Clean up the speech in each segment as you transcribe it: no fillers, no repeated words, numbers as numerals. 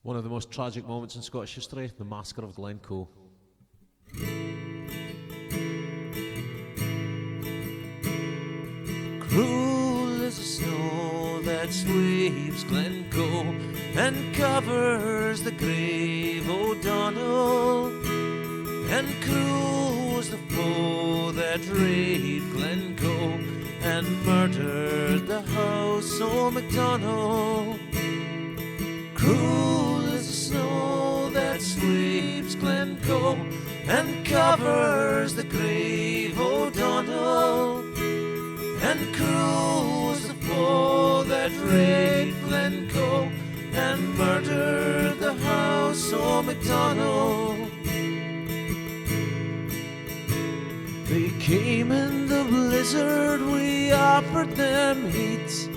One of the most tragic moments in Scottish history, the Massacre of Glencoe. Cruel as the snow that sweeps Glencoe and covers the grave O'Donnell. And cruel was the foe that raped Glencoe and murdered the house o' Macdonald. Cruel as the snow that sweeps Glencoe and covers the grave O'Donnell. And cruel was the foe that raped Glencoe and murdered the house o' Macdonald. They came in the blizzard, we offered them heat,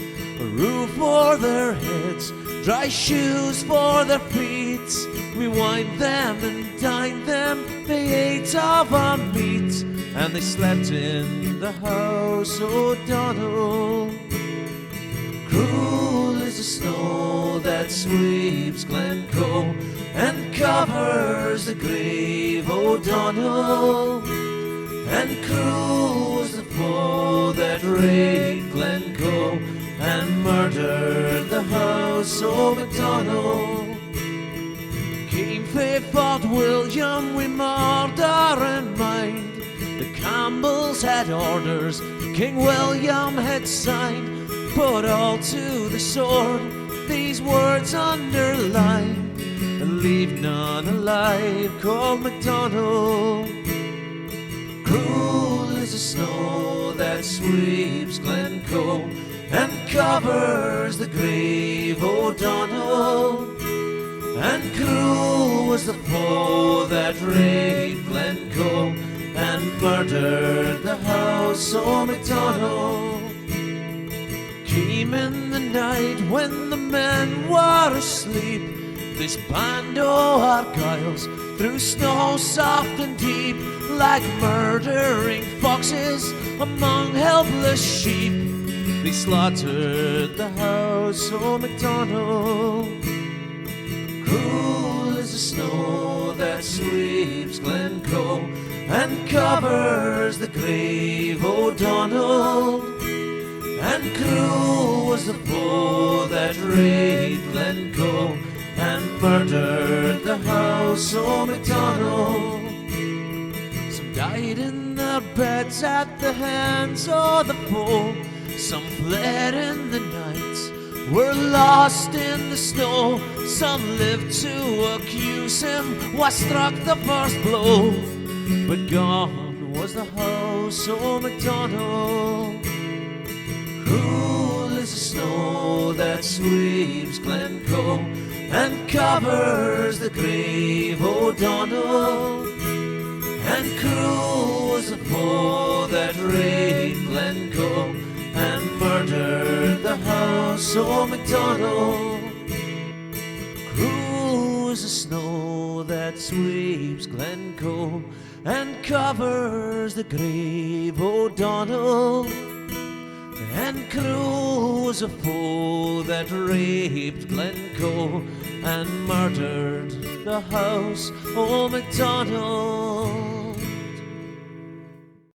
a roof o'er their heads, dry shoes for their feet. We wined them and dined them, they ate of our meat, and they slept in the house O'Donnell. Cruel is the snow that sweeps Glencoe and covers the grave O'Donnell. And cruel was the foe that raped Glencoe and murdered the house o' Macdonald. King Faye fought William wi' murder in mind. The Campbells had orders King William had signed. Put all to the sword, these words underlined, and leave none alive called Macdonald. Cruel is the snow that sweeps Glencoe and covers the grave O'Donnell. And cruel was the foe that raped Glencoe and murdered the house o' Macdonald. Came in the night when the men were asleep, this band o' Argyles through snow soft and deep, like murdering foxes among helpless sheep. They slaughtered the house o' Macdonald. Cruel is the snow that sweeps Glencoe and covers the grave O'Donnell. And cruel was the foe that raped Glencoe and murdered the house o' Macdonald. Some died in their beds at the hands of the foe. Some fled in the night, were lost in the snow. Some lived to accuse him, was struck the first blow. But gone was the house o' Macdonald. Cruel is the snow that sweeps Glencoe and covers the grave O'Donnell. And cruel was the foe that raped Glencoe and murdered the house o' Macdonald. Cruel is the snow that sweeps Glencoe and covers the grave O'Donnell. And cruel was a foe that raped Glencoe and murdered the house o' Macdonald.